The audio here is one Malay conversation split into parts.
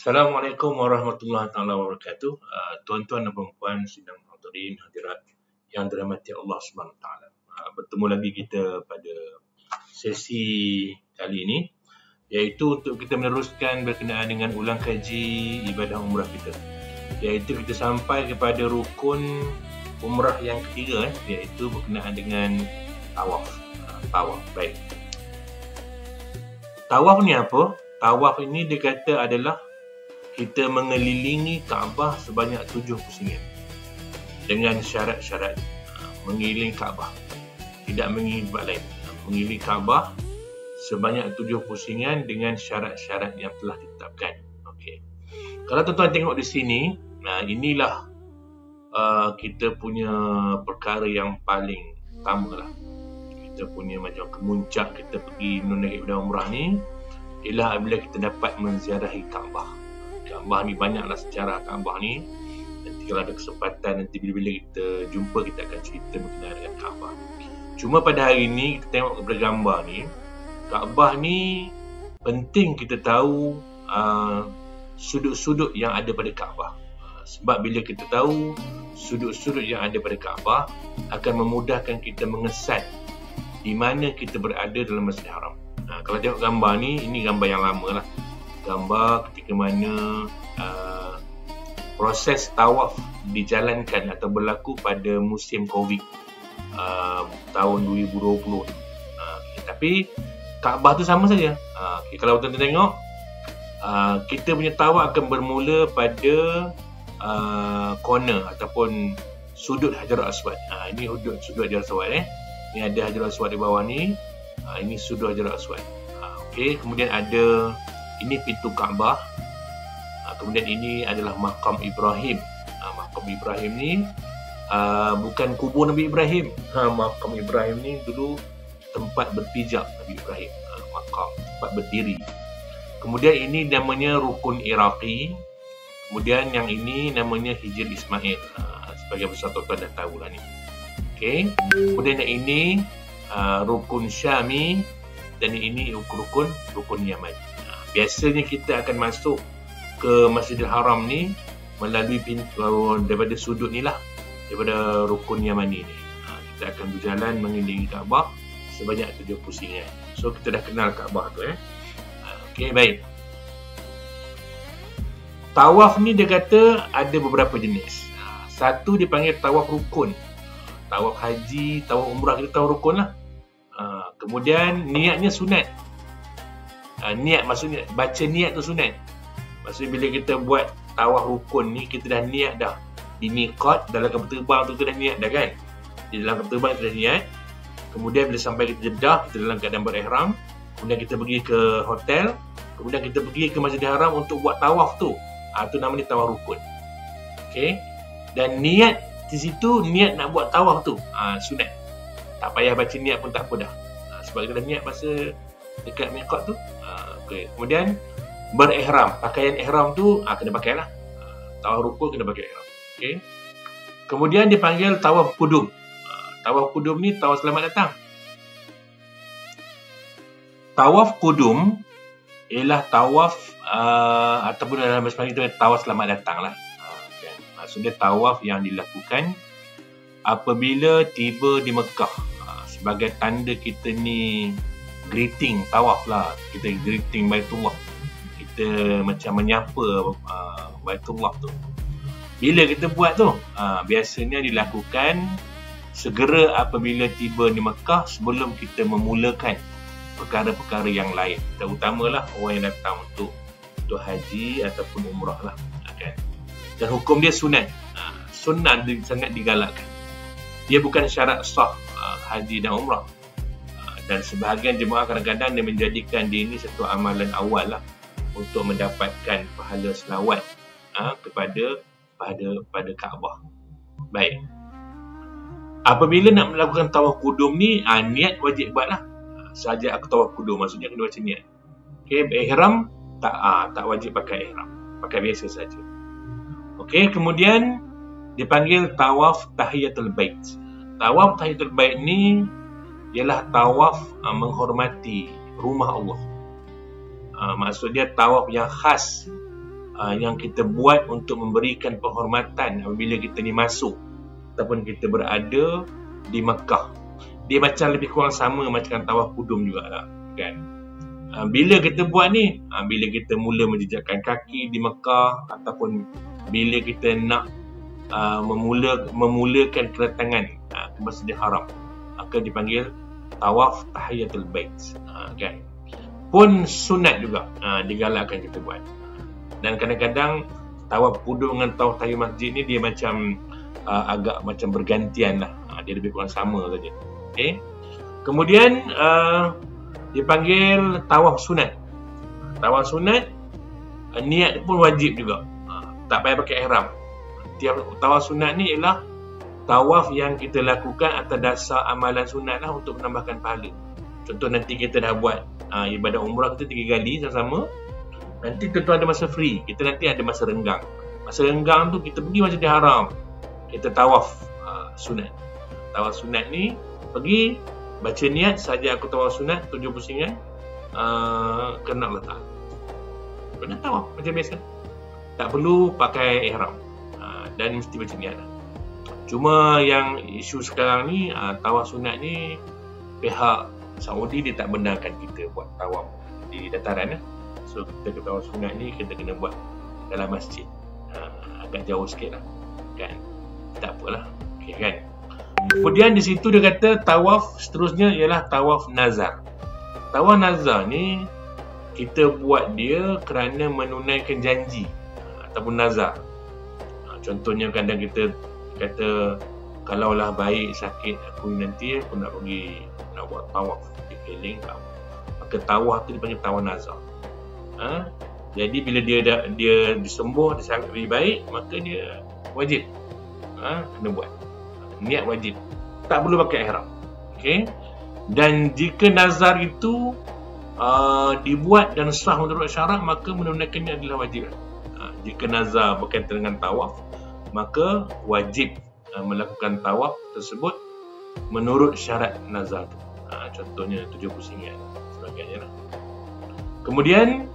Assalamualaikum warahmatullahi taala wabarakatuh. Tuan-tuan dan puan-puan sidang hadirin hadirat yang dirahmati Allah Subhanahu taala. Bertemu lagi kita pada sesi kali ini, iaitu untuk kita meneruskan berkenaan dengan ulang kaji ibadah umrah kita. Iaitu kita sampai kepada rukun umrah yang ketiga, iaitu berkenaan dengan tawaf. Baik. Tawaf ni apa? Tawaf ini dia kata adalah kita mengelilingi Kaabah sebanyak 7 pusingan dengan syarat-syarat mengelilingi Kaabah, tidak mengelilingi tempat lain. Mengelilingi Kaabah sebanyak 7 pusingan dengan syarat-syarat yang telah ditetapkan. Okey. Kalau tuan-tuan tengok di sini, inilah kita punya perkara yang paling utama lah. Kita punya macam kemuncak kita pergi menunaikan ibadah umrah ni ialah apabila kita dapat menziarahi Kaabah. Kaabah ni banyaklah sejarah Kaabah ni. Nanti kalau ada kesempatan, nanti bila-bila kita jumpa, kita akan cerita berkenaan dengan Kaabah. Cuma pada hari ni kita tengok kepada gambar ni, Kaabah ni penting kita tahu sudut-sudut yang ada pada Kaabah. Sebab bila kita tahu sudut-sudut yang ada pada Kaabah, akan memudahkan kita mengesan di mana kita berada dalam Masjidil Haram. Kalau tengok gambar ni, ini gambar yang lama lah. Gambar ketika mana proses tawaf dijalankan atau berlaku pada musim Covid tahun 2020. Tapi Kaabah tu sama saja. Kalau tuan-tuan tengok, kita punya tawaf akan bermula pada corner ataupun sudut Hajarul Aswad. Ini sudut Hajarul Aswad. Ini ada Hajarul Aswad di bawah ni. Ini sudut Hajarul Aswad. Okey, kemudian ada ini pintu Kaabah. Kemudian ini adalah makam Ibrahim. Makam Ibrahim ni bukan kubur Nabi Ibrahim. Makam Ibrahim ni dulu tempat berpijak Nabi Ibrahim. Makam, tempat berdiri. Kemudian ini namanya Rukun Iraqi. Kemudian yang ini namanya Hijr Ismail. Sebagai besar tuan-tuan dah tahulah ni. Okey. Kemudian yang ini Rukun Syami. Dan ini Rukun Yaman. Biasanya kita akan masuk ke Masjidil Haram ni melalui pintu daripada sudut ni lah, daripada Rukun Yamani ni. Kita akan berjalan mengelilingi Kaabah sebanyak 7 pusingan. So kita dah kenal Kaabah tu. Okey, baik. Tawaf ni dia kata ada beberapa jenis. Satu dipanggil tawaf rukun. Tawaf haji, tawaf umrah kita tawaf rukun lah. Kemudian niatnya sunat. Niat maksudnya baca niat tu sunat. Maksudnya bila kita buat tawaf rukun ni, kita dah niat dah. Di miqat dalam kapal terbang tu kita dah niat dah kan. Di dalam kapal terbang kita dah niat. Kemudian bila sampai kita Jeddah, kita dalam keadaan berihram. Kemudian kita pergi ke hotel. Kemudian kita pergi ke Masjidil Haram untuk buat tawaf tu. Itu namanya tawaf rukun. Okey. Dan niat di situ, niat nak buat tawaf tu sunat. Tak payah baca niat pun tak apa dah. Sebab kita dah niat masa dekat miqat tu. Okay. Kemudian berihram, pakaian ihram tu kena pakai lah. Tawaf rukun kena pakai ihram. Okay. Kemudian dipanggil tawaf kudum. Tawaf kudum ni tawaf selamat datang. Tawaf kudum ialah tawaf ataupun dalam bahasa Melayu itu tawaf selamat datang lah. Maksudnya tawaf yang dilakukan apabila tiba di Mekah. Sebagai tanda kita ni greeting tawaf lah. Kita greeting Baitullah. Kita macam menyapa Baitullah tu. Bila kita buat tu, biasanya dilakukan segera apabila tiba di Mekah sebelum kita memulakan perkara-perkara yang lain. Terutamalah orang yang datang untuk haji ataupun umrah lah. Kan? Dan hukum dia sunat. Sunat sangat digalakkan. Dia bukan syarat sah haji dan umrah. Dan sebahagian jemaah kadang-kadang dia menjadikan dia ini satu amalan awal lah untuk mendapatkan pahala selawat kepada Kaabah. Baik. Apabila nak melakukan tawaf kudum ni, niat wajib buat lah. Saja aku tawaf kudum, maksudnya kena baca niat. Okey, ihram tak wajib pakai ihram. Pakai biasa saja. Okey, kemudian dipanggil tawaf tahiyatul bait. Tawaf tahiyatul bait ni ialah tawaf menghormati rumah Allah. Maksudnya tawaf yang khas yang kita buat untuk memberikan penghormatan apabila kita ni masuk ataupun kita berada di Mekah. Dia macam lebih kurang sama macam tawaf kudum jugalah, kan. Bila kita buat ni, bila kita mula menjejakkan kaki di Mekah ataupun bila kita nak memulakan kedatangan ke Masjidil Haram, maka dipanggil tawaf tahiyatul bait, kan. Pun sunat juga digalakkan kita buat. Dan kadang-kadang tawaf kudum dengan tawaf tahiyat masjid ni dia macam agak macam bergantian lah. Dia lebih kurang sama saja. Okay. Kemudian dipanggil tawaf sunat. Tawaf sunat niat pun wajib juga. Tak payah pakai ihram. Tawaf sunat ni ialah tawaf yang kita lakukan atas dasar amalan sunat lah untuk menambahkan pahala. Contoh nanti kita dah buat ibadah umrah kita 3 kali sama-sama. Nanti tuan-tuan ada masa free. Kita nanti ada masa renggang. Masa renggang tu kita pergi Masjidil Haram. Kita tawaf sunat. Tawaf sunat ni pergi baca niat saja aku tawaf sunat 7 pusingan kena Allah Ta'ala. Kena tawaf macam biasa. Tak perlu pakai ihram. Dan mesti baca niat. Cuma yang isu sekarang ni tawaf sunat ni pihak Saudi dia tak benarkan kita buat tawaf di dataran. So kita ke tawaf sunat ni kita kena buat dalam masjid. Agak jauh sikit lah, kan. Tak apalah, okay, kan. Kemudian di situ dia kata tawaf seterusnya ialah tawaf nazar. Tawaf nazar ni kita buat dia kerana menunaikan janji ataupun nazar. Contohnya kadang kita kata kalaulah baik sakit aku nanti aku nak pergi nak buat tawaf di keliling Kaabah. Maka tawaf tu dipanggil tawaf nazar. Jadi bila dia disembuh, dia sangat lebih baik, maka dia wajib kena buat. Niat wajib. Tak perlu pakai ihram. Okey. Dan jika nazar itu dibuat dan sah menurut syarat, maka menunaikannya adalah wajib. Jika nazar berkaitan dengan tawaf, maka wajib melakukan tawaf tersebut menurut syarat nazar tu. Contohnya 7 pusingan sebagainya lah. Kemudian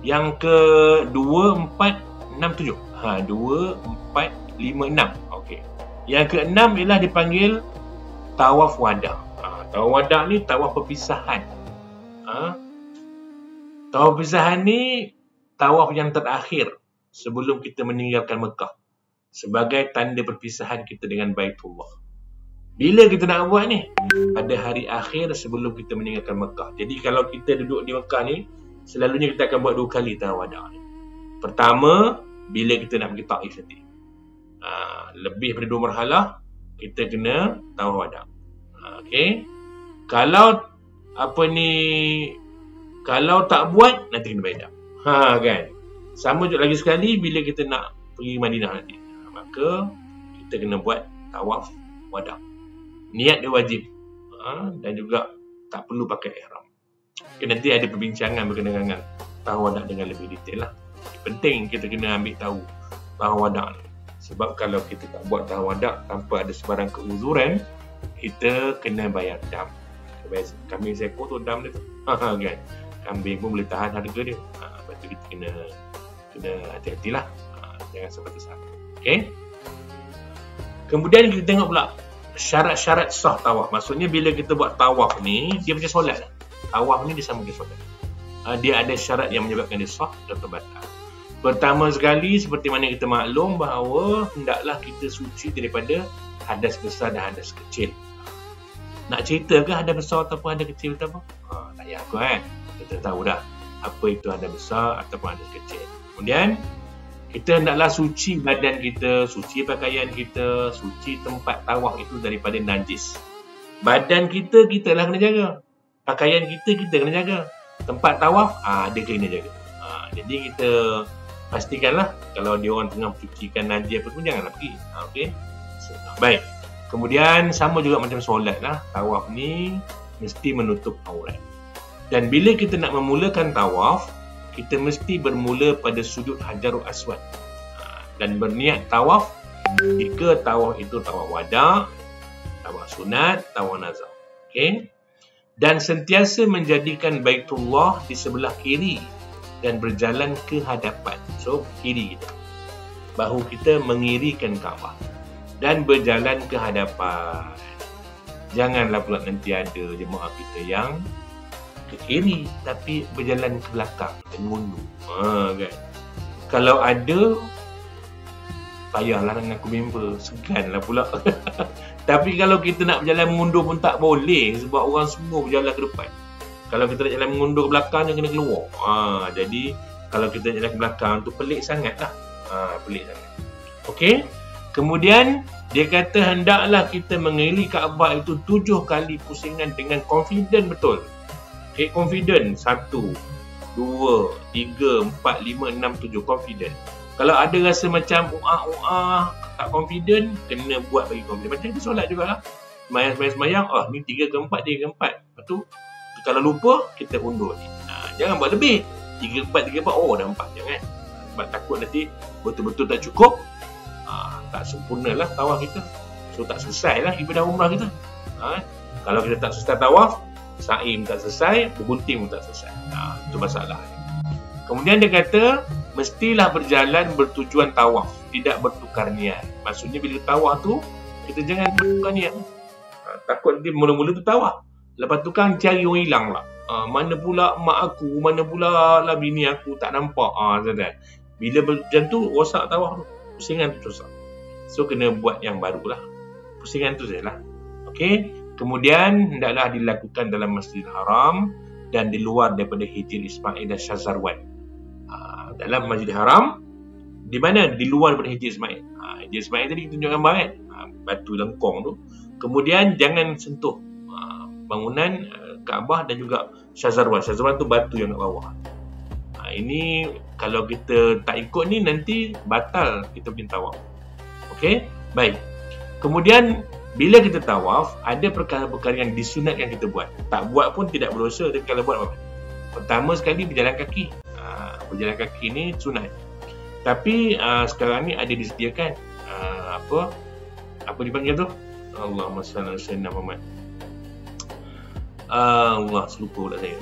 yang ke 2, 4, 6, 7. 2, 4, 5, 6. Okey. Yang ke-6 ialah dipanggil tawaf wada'. Tawaf wada' ni tawaf perpisahan. Tawaf perpisahan ni tawaf yang terakhir sebelum kita meninggalkan Mekah, sebagai tanda perpisahan kita dengan Baitullah. Bila kita nak buat ni? Pada hari akhir sebelum kita meninggalkan Mekah. Jadi kalau kita duduk di Mekah ni, selalunya kita akan buat 2 kali tawaf wada' ni. Pertama, bila kita nak pergi Taif nanti. Lebih daripada 2 marhalah, kita kena tawaf wada'. Okey. Kalau kalau tak buat, nanti kena bayar. Kan? Sama juga lagi sekali bila kita nak pergi Madinah nanti. Maka kita kena buat tawaf wada'. Niat dia wajib. Dan juga tak perlu pakai ihram. Okay, nanti ada perbincangan berkenaan dengan tawaf wada' dengan lebih detail lah. Penting kita kena ambil tahu tawaf wada' ni. Sebab kalau kita tak buat tawaf wada' tanpa ada sebarang keuzuran, kita kena bayar dam. Kambing seekor tu dam dia tu. Kan? Kambing pun boleh tahan harga dia. Lepas tu kita kena hati-hatilah. Jangan seperti salah. Okay? Kemudian kita tengok pula syarat-syarat sah tawaf. Maksudnya bila kita buat tawaf ni, dia macam solat lah. Tawaf ni dia sama dengan solat. Dia ada syarat yang menyebabkan dia sah atau batal. Pertama sekali, seperti mana kita maklum bahawa hendaklah kita suci daripada hadas besar dan hadas kecil. Nak cerita ke hadas besar ataupun hadas kecil atau apa? Tak payah aku kan. Kita tahu dah apa itu hadas besar ataupun hadas kecil. Kemudian kita hendaklah suci badan kita, suci pakaian kita, suci tempat tawaf itu daripada najis. Badan kita lah kena jaga. Pakaian kita kena jaga. Tempat tawaf, dia kena jaga. Jadi kita pastikanlah kalau dia orang tengah cucikan najis apa pun janganlah pergi. Okey. Baik. Kemudian sama juga macam solat lah. Tawaf ni mesti menutup aurat. Dan bila kita nak memulakan tawaf, kita mesti bermula pada sudut Hajarul Aswad. Dan berniat tawaf jika tawaf itu tawaf wada', tawaf sunat, tawaf nazar. Okey. Dan sentiasa menjadikan Baitullah di sebelah kiri dan berjalan ke hadapan. So, kiri kita. Bahu kita mengirikan Kaabah dan berjalan ke hadapan. Janganlah pula nanti ada jemaah kita yang ke kiri tapi berjalan ke belakang dan mundur. Kan? Kalau ada, payahlah dengan aku member, seganlah pula. Tapi kalau kita nak berjalan mundur pun tak boleh sebab orang semua berjalan ke depan. Kalau kita nak jalan mundur ke belakang, dia kena keluar. Jadi kalau kita jalan ke belakang tu pelik sangat lah. Pelik sangat. Okey. Kemudian dia kata hendaklah kita mengelilingi Kaabah itu 7 kali pusingan dengan confident betul. Okay, confident. 1, 2, 3, 4, 5, 6, 7. Confident. Kalau ada rasa macam tak confident, kena buat bagi confident. Macam kita solat jugalah. Semayang. Ni 3 ke 4, 3 ke 4. Lepas tu, kalau lupa, kita undur ni. Jangan buat lebih. 3 ke 4, 3 ke 4. Dah 4. Jangan. Sebab takut nanti betul-betul tak cukup. Tak sempurna lah tawaf kita. So, tak selesai lah ibadah umrah kita. Kalau kita tak selesai tawaf, sa'i pun tak selesai, berbunting pun tak selesai. Itu masalah. Kemudian dia kata, mestilah berjalan bertujuan tawaf, tidak bertukar niat. Maksudnya bila tawaf tu, kita jangan bertukar niat. Takut nanti mula-mula tu tawaf. Lepas tu kan cari orang hilang lah. Mana pula mak aku, mana pula lah bini aku, tak nampak. Bila macam tu, rosak tawaf tu. Pusingan tu rosak. So, kena buat yang baru lah. Pusingan tu sajalah. Okey. Kemudian, hendaklah dilakukan dalam Masjidil Haram dan di luar daripada Hijr Ismail dan Syazarwan. Dalam Masjidil Haram, di mana? Di luar daripada Hijr Ismail. Hijr Ismail tadi kita tunjuk gambar kan? Batu lengkong tu. Kemudian, jangan sentuh bangunan Kaabah dan juga Syazarwan. Syazarwan tu batu yang kat bawah. Ini kalau kita tak ikut ni, nanti batal kita punya tawaf. Okey? Baik. Kemudian, bila kita tawaf, ada perkara-perkara yang disunatkan kita buat. Tak buat pun tidak berdosa, tapi kalau buat apa? Pertama sekali, berjalan kaki. Berjalan kaki ni sunat. Tapi sekarang ni ada disediakan apa dipanggil tu? Allahumma salli ala sayyidina Muhammad. Allah, selupa pula saya.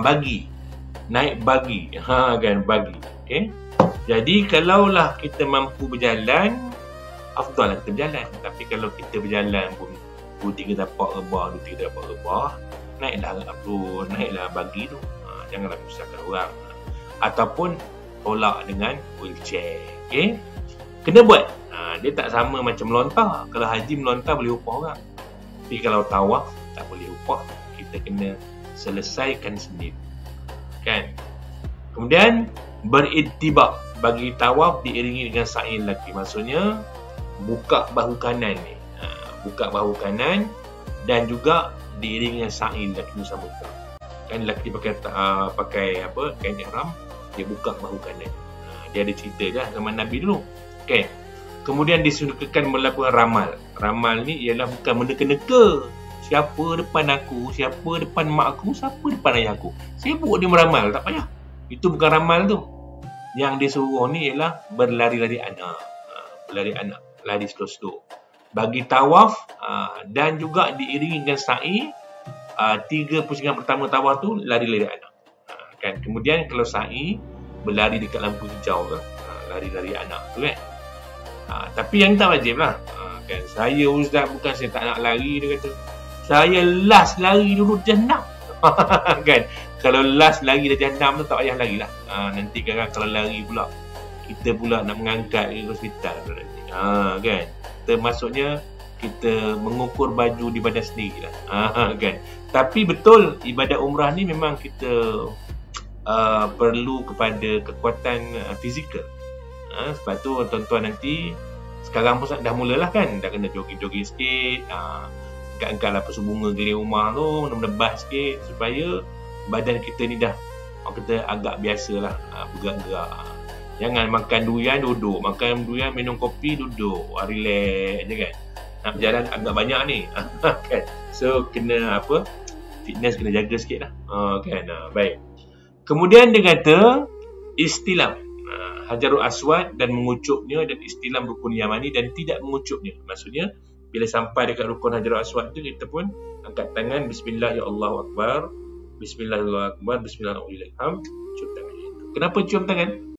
Bagi. Naik bagi. Kan, bagi. Okey. Jadi, kalaulah kita mampu berjalan, afdal lah kita berjalan. Tapi kalau kita berjalan pun 2-3 tapak rebah, 2-3 tapak rebah, naiklah bagi tu. Janganlah menyusahkan orang. Ataupun tolak dengan wheelchair. Okay? Kena buat. Dia tak sama macam melontar. Kalau haji melontar boleh upah orang. Tapi kalau tawaf tak boleh upah. Kita kena selesaikan sendiri. Kan? Kemudian beritibak. Bagi tawaf diiringi dengan sa'i lelaki. Maksudnya buka bahu kanan ni. Buka bahu kanan dan juga diiringi dengan sa'i lelaki bersama. Kan lelaki pakai kain ihram, dia buka bahu kanan. Dia ada cerita dah zaman Nabi dulu. Okay. Kemudian disuruhkan melakukan ramal. Ramal ni ialah bukan meneka-neka. Siapa depan aku, siapa depan mak aku, siapa depan ayah aku. Sibuk dia meramal, tak payah. Itu bukan ramal tu. Yang disuruh ni ialah berlari-lari anak. Berlari anak, lari slow-slow. Bagi tawaf dan juga diiringi dengan sa'i, 3 pusingan pertama tawaf tu lari-lari anak. Kan? Kemudian kalau sa'i, berlari dekat lampu hijau tu. Lari-lari anak tu kan. Tapi yang tak wajib lah. Kan? Saya Ustaz, bukan saya tak nak lari, dia kata. Saya last lari dulu jannah. Kan? Kalau last lari dah jannah tu tak payah lari lah. Nanti kan kalau lari pula, kita pula nak mengangkat ke hospital tu nanti. Kan? Termasuknya kita mengukur baju di badan sendiri lah. Kan? Tapi betul, ibadah umrah ni memang kita perlu kepada kekuatan fizikal. Sebab tu tuan-tuan nanti sekarang pun dah mulalah kan, dah kena jogging-jogging sikit, angkat-angkatlah pesu bunga keliling rumah tu, menebas sikit supaya badan kita ni dah kita agak biasalah bergerak-gerak. Jangan makan durian duduk, makan durian minum kopi duduk, relax je kan. Nak berjalan agak banyak ni. Kan? So kena fitness kena jaga sikit lah. Kan? Baik. Kemudian dia kata istilam Hajarul Aswad dan mengucupnya, dan istilam rukun Yamani dan tidak mengucupnya. Maksudnya bila sampai dekat rukun Hajarul Aswad tu, kita pun angkat tangan, bismillah ya Allahu Akbar, Bismillahirrahmanirrahim, Bismillahirrahmanirrahim. Cium tangan itu. Kenapa cium tangan?